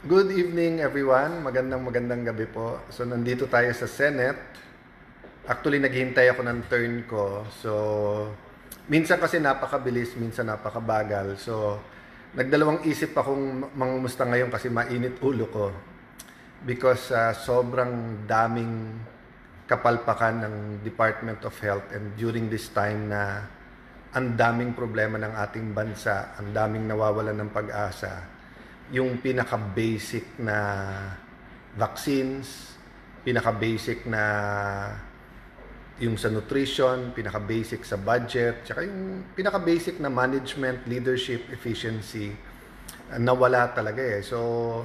Good evening everyone. Magandang gabi po. So nandito tayo sa Senate. Actually naghihintay ako ng turn ko. So minsan kasi napakabilis, minsan napakabagal. So nagdalawang isip akong mangumusta ngayon kasi mainit ulo ko. Because sobrang daming kapalpakan ng Department of Health and during this time na ang daming problema ng ating bansa, ang daming nawawalan ng pag-asa. Yung pinaka-basic na vaccines, pinaka-basic na yung sa nutrition, pinaka-basic sa budget, tsaka yung pinaka-basic na management, leadership, efficiency, nawala talaga eh. So,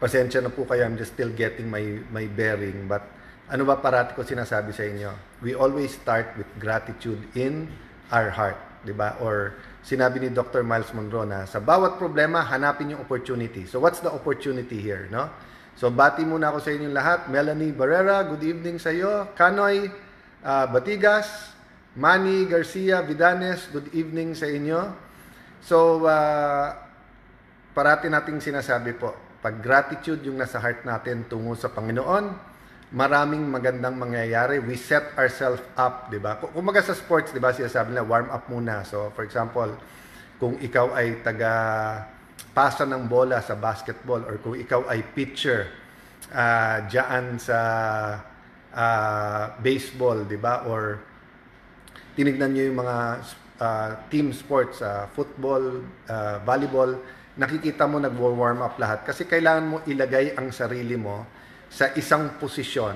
pasensya na po kayo, I'm just still getting my bearing. But ano ba parati ko sinasabi sa inyo? We always start with gratitude in our heart, di ba? Or sinabi ni Dr. Miles Monroe na sa bawat problema, hanapin yung opportunity. So what's the opportunity here, no? So bati muna ako sa inyong lahat. Melanie Barrera, good evening sa iyo. Kanoy Batigas, Manny Garcia Vidanes, good evening sa inyo. So parati nating sinasabi po, pag gratitude yung nasa heart natin tungo sa Panginoon, maraming magandang mangyayari. We set ourselves up, di ba? Kung sa sports, di ba, sinasabi nila, warm up muna. So, for example, kung ikaw ay pasa ng bola sa basketball or kung ikaw ay pitcher dyan sa baseball, di ba? Or tinignan nyo yung mga team sports, football, volleyball, nakikita mo nag-warm up lahat. Kasi kailangan mo ilagay ang sarili mo sa isang posisyon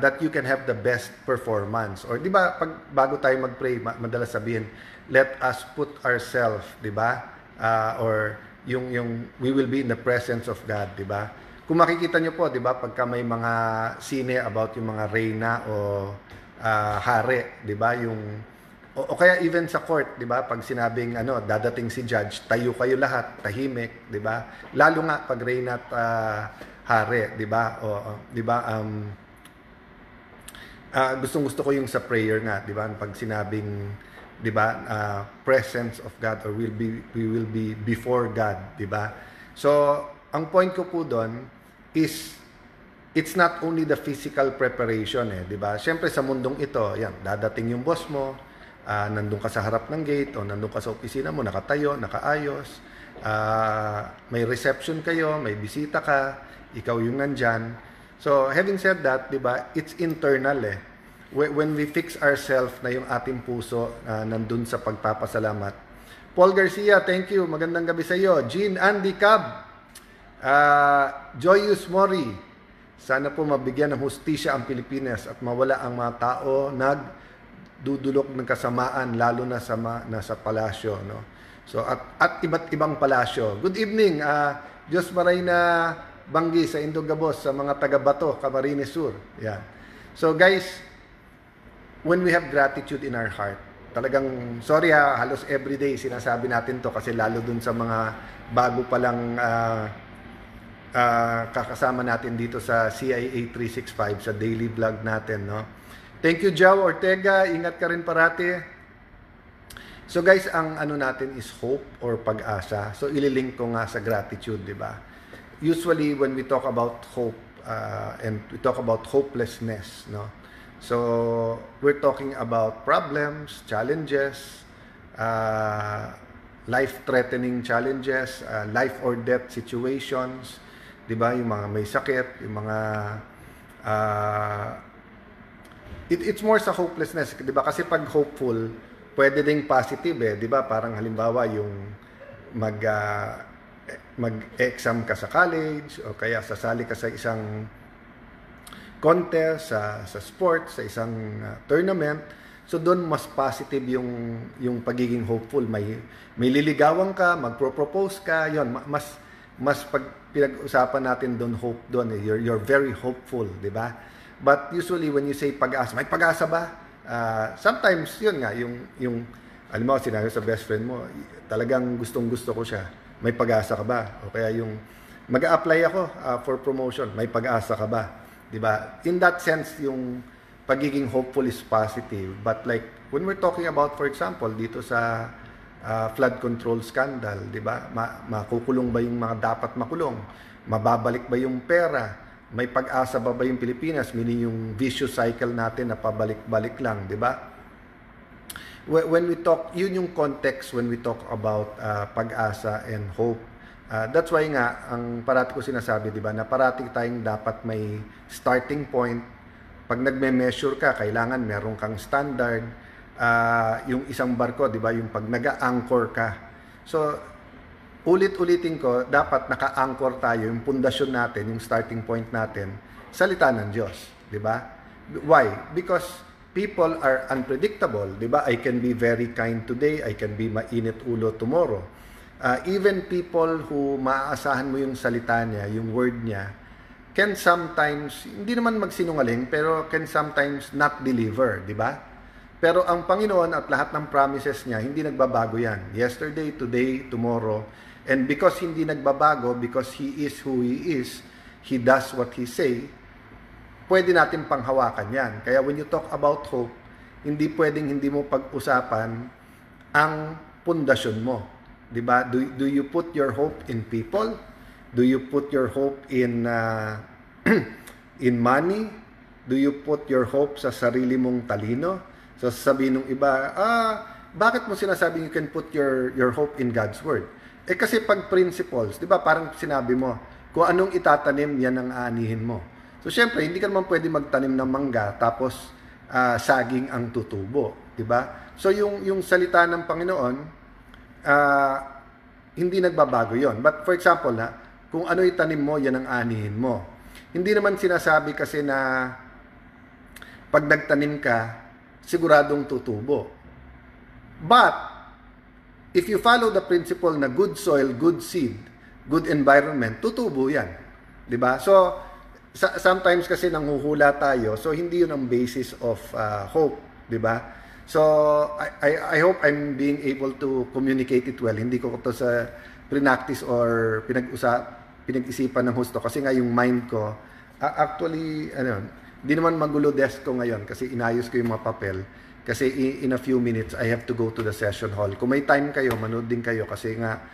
that you can have the best performance. Or di ba bago tayo mag-pray, madalas sabihin, let us put ourselves, di ba? Or yung we will be in the presence of God, di ba? Kung makikita nyo po, di ba, pagka may mga sine about yung mga reyna o hari, di ba, o kaya even sa court, 'di ba? Pag sinabing dadating si judge, tayo kayo lahat, tahimik, 'di ba? Lalo nga pag reyna at hari, 'di ba? O 'di ba? Gustong-gusto ko yung sa prayer nga, 'di ba? Pag sinabing 'di ba, presence of God or we will be before God, 'di ba? So, ang point ko po doon is it's not only the physical preparation 'di ba? Syempre sa mundong ito, yan, dadating yung boss mo, nandun ka sa harap ng gate o nandun ka sa opisina mo, nakatayo, nakaayos, may reception kayo, may bisita ka, ikaw yung nandyan. So, having said that, di ba, it's internal eh. When we fix ourselves na yung ating puso nandun sa pagpapasalamat. Paul Garcia, thank you. Magandang gabi sa iyo. Jean Andy Cab, Joyous Mori, sana po mabigyan ng hustisya ang Pilipinas at mawala ang mga tao dudulok ng kasamaan lalo na nasa palasyo, no? So at iba't ibang palasyo. Good evening, Diyos maray na Banggi sa Indogabos, sa mga taga-Bato, Camarines Sur. Yan. So guys, when we have gratitude in our heart, talagang sorry halos everyday sinasabi natin to kasi lalo dun sa mga bago pa lang kakasama natin dito sa CIA 365 sa daily vlog natin, no? Thank you, Joe Ortega. Ingat ka rin parati. So guys, ang natin is hope or pag-asa. So ililink ko nga sa gratitude, di ba? Usually when we talk about hope and we talk about hopelessness, no? So we're talking about problems, challenges, life-threatening challenges, life or death situations, di ba? Yung mga may sakit, yung mga it's more sa hopelessness, 'di ba? Kasi pag hopeful, pwede ding positive eh, 'di ba? Parang halimbawa yung mag-exam ka sa college o kaya sasali ka sa isang contest, sa sports, sa isang tournament. So doon mas positive yung pagiging hopeful. May liligawan ka, magpro-propose ka, 'yon, mas pag pinag-usapan natin doon hope doon eh. You're very hopeful, 'di ba? But usually when you say pag-asa, may pag-asa ba? Sometimes yun nga, yung alam mo, sinabi sa best friend mo, talagang gustong-gusto ko siya. May pag-asa ka ba? O kaya yung mag-a-apply ako for promotion, may pag-asa ka ba? 'Di ba? In that sense, yung pagiging hopeful is positive. But like when we're talking about, for example, dito sa flood control scandal, di ba? Makukulong ba yung mga dapat makulong? Mababalik ba yung pera? May pag-asa ba yung Pilipinas? Meaning yung vicious cycle natin na pabalik-balik lang, di ba? When we talk, yun yung context when we talk about pag-asa and hope. That's why nga, ang parati ko sinasabi, di ba, na parati tayong dapat may starting point. Pag nagme-measure ka, kailangan meron kang standard. Yung isang barko, di ba, yung pag nag-anchor ka. So, ulit-ulitin ko, dapat naka-anchor tayo, yung pundasyon natin, yung starting point natin, salita ng Diyos, di ba? Why? Because people are unpredictable, di ba? I can be very kind today, I can be mainit ulo tomorrow. Even people who maaasahan mo yung salita niya, yung word niya, can sometimes, hindi naman magsinungaling, pero can sometimes not deliver, di ba? Pero ang Panginoon at lahat ng promises niya, hindi nagbabago yan. Yesterday, today, tomorrow. And because hindi nagbabago, because He is who He is, He does what He say, pwede natin panghawakan yan. Kaya when you talk about hope, hindi pwedeng hindi mo pag-usapan ang pundasyon mo. Diba? Do you put your hope in people? Do you put your hope in in money? Do you put your hope sa sarili mong talino? So sabihin ng iba, bakit mo sinasabing you can put your hope in God's Word? Kasi pag principles, di ba, parang sinabi mo, kung anong itatanim, yan ang aanihin mo. So syempre, hindi ka naman pwede magtanim ng mangga, tapos saging ang tutubo. Di ba? So yung salita ng Panginoon, hindi nagbabago yon. But for example, kung ano itanim mo, yan ang aanihin mo. Hindi naman sinasabi kasi na pag nagtanim ka, siguradong tutubo. But, if you follow the principle na good soil, good seed, good environment, tutubo yan. Diba? So, sometimes kasi nanghuhula tayo, so hindi yun ang basis of hope. Diba? So, I hope I'm being able to communicate it well. Hindi ko ito sa practice or pinag-isipan ng husto kasi nga yung mind ko, actually, di naman magulo desk ko ngayon kasi inayos ko yung mga papel. Kasi in a few minutes, I have to go to the session hall. Kung may time kayo, manood din kayo kasi nga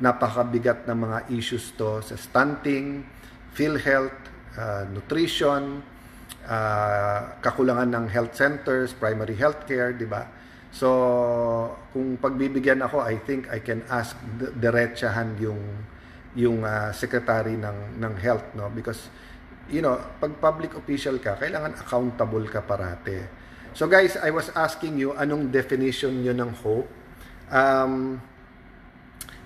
napakabigat ng mga issues to sa stunting, PhilHealth, nutrition, kakulangan ng health centers, primary health care, di ba? So, kung pagbibigyan ako, I think I can ask diretsahan yung secretary ng health, no? Because, pag public official ka, kailangan accountable ka parate. So guys, I was asking you, anong definition nyo ng hope?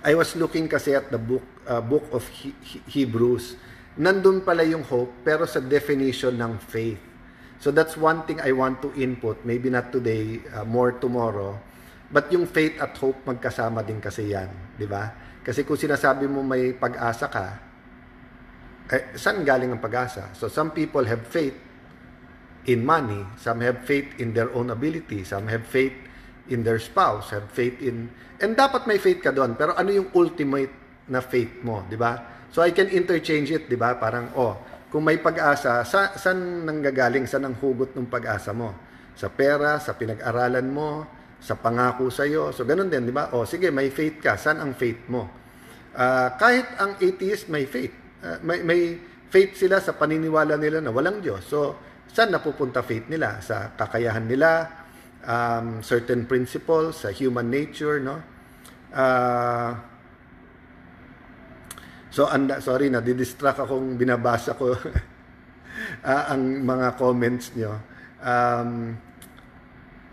I was looking kasi at the book of Hebrews. Nandun pala yung hope, pero sa definition ng faith. So that's one thing I want to input. Maybe not today, more tomorrow. But yung faith at hope, magkasama din kasi yan. Di ba? Kasi kung sinasabi mo may pag-asa ka, saan galing ang pag-asa? So some people have faith in money. Some have faith in their own ability. Some have faith in their spouse. Have faith in... And dapat may faith ka doon. Pero ano yung ultimate na faith mo? Di ba? So I can interchange it, di ba? Parang, kung may pag-asa, saan nanggagaling? Saan ang hugot ng pag-asa mo? Sa pera, sa pinag-aralan mo, sa pangako sa'yo. So ganun din, di ba? Sige, may faith ka. Saan ang faith mo? Kahit ang atheist may faith. May faith sila sa paniniwala nila na walang Diyos. So, saan napupunta faith nila? Sa kakayahan nila, certain principles, sa human nature, no? So, sorry, nadidistract akong binabasa ko ang mga comments nyo.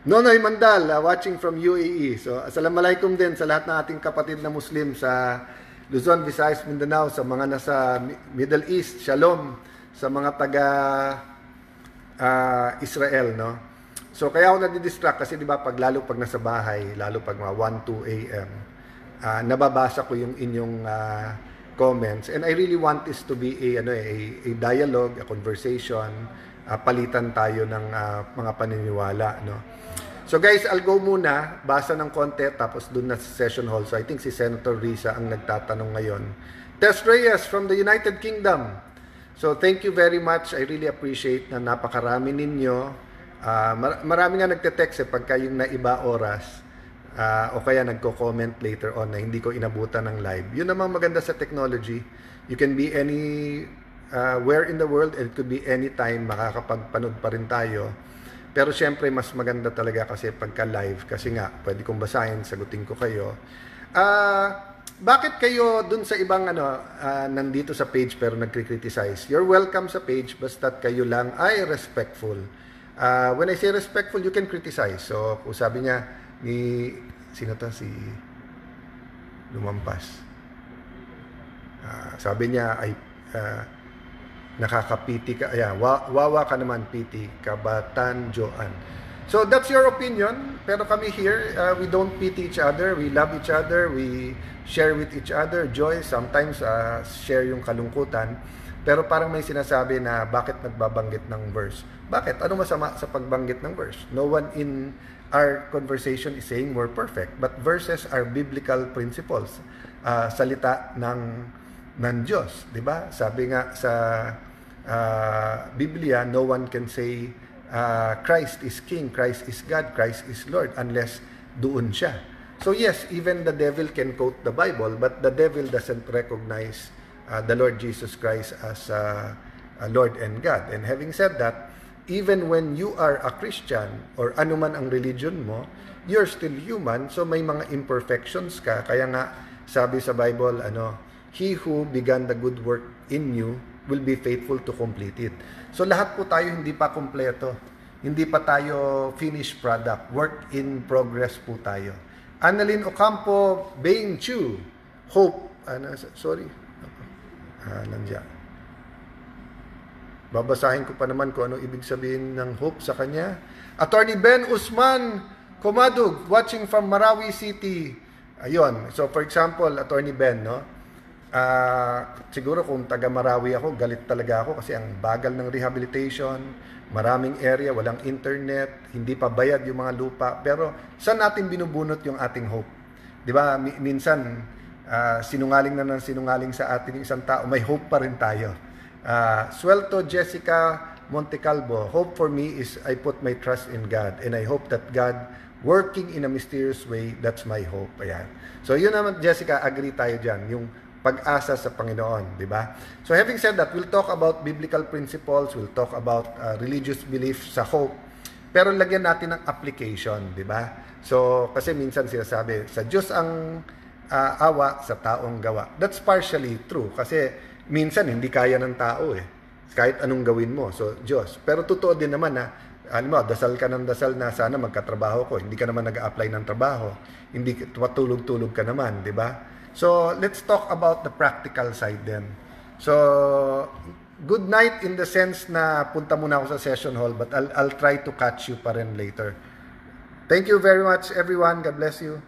Nonoy Mandal, watching from UAE. So, assalamualaikum din sa lahat ng ating kapatid na Muslim sa Luzon, Visayas, Mindanao, sa mga nasa Middle East, Shalom, sa mga taga Israel, no? So, kaya ako nadidistract kasi, di ba, lalo pag nasa bahay, lalo pag mga 1, 2 a.m., nababasa ko yung inyong comments, and I really want this to be a dialogue, a conversation, palitan tayo ng mga paniniwala, no? So guys, I'll go muna, basa ng konti, tapos dun na sa session hall. So I think si Senator Risa ang nagtatanong ngayon. Tess Reyes from the United Kingdom. So thank you very much. I really appreciate na napakarami ninyo. Marami nga nagte-text pagka yung naiba oras. o kaya nagko-comment later on na hindi ko inabutan ng live. Yun namang maganda sa technology. You can be where in the world, and it could be anytime, makakapagpanood pa rin tayo. Pero syempre, mas maganda talaga kasi pagka live, kasi nga, pwede kong basahin, sagutin ko kayo. Bakit kayo dun sa ibang nandito sa page pero nagkri-criticize? You're welcome sa page, basta't kayo lang ay respectful. When I say respectful, you can criticize. So, kung sabi niya ni, sino to? Si Lumampas. Sabi niya ay nakakapiti ka. Ayan, wawa ka naman, piti, kabatan, Joan. So, that's your opinion. Pero kami here, we don't pity each other. We love each other. We share with each other joy. Sometimes, share yung kalungkutan. Pero parang may sinasabi na bakit nagbabanggit ng verse. Bakit? Ano masama sa pagbanggit ng verse? No one in our conversation is saying we're perfect. But verses are biblical principles. Salita ng Diyos. Diba? Sabi nga sa Biblia, no one can say Christ is King, Christ is God, Christ is Lord unless doon siya. So yes, even the devil can quote the Bible, but the devil doesn't recognize the Lord Jesus Christ as a Lord and God. And having said that, even when you are a Christian or anuman ang religion mo, you're still human, so may mga imperfections ka. Kaya nga sabi sa Bible, he who began the good work in you will be faithful to complete it. So lahat po tayo hindi pa kompleto. Hindi pa tayo finished product. Work in progress po tayo. Annalyn Ocampo, Beng Chu, Hope, nandiyan. Babasahin ko pa naman kung ano ibig sabihin ng hope sa kanya. Attorney Ben Usman Komadug, watching from Marawi City. Ayun. So for example, Attorney Ben, siguro kung taga Marawi ako, galit talaga ako kasi ang bagal ng rehabilitation, maraming area, walang internet, hindi pa bayad yung mga lupa. Pero saan natin binubunot yung ating hope? Di ba? Minsan, sinungaling na ng sinungaling sa atin yung isang tao, may hope pa rin tayo. Suelto Jessica Montecalvo, hope for me is I put my trust in God and I hope that God working in a mysterious way, that's my hope. Ayan. So yun naman, Jessica, agree tayo dyan, yung pag-asa sa Panginoon, di ba? So having said that, we'll talk about biblical principles, we'll talk about religious belief sa hope, pero lagyan natin ng application, di ba? So kasi minsan sinasabi, sa Diyos ang awa, sa taong gawa. That's partially true kasi minsan hindi kaya ng tao kahit anong gawin mo. So Diyos. Pero totoo din naman na dasal ka ng dasal na sana magkatrabaho ko. Hindi ka naman nag-a-apply ng trabaho. Hindi tulog-tulog ka naman, di ba? So, let's talk about the practical side then. So, good night in the sense na punta muna ako sa session hall, but I'll try to catch you pa rin later. Thank you very much, everyone. God bless you.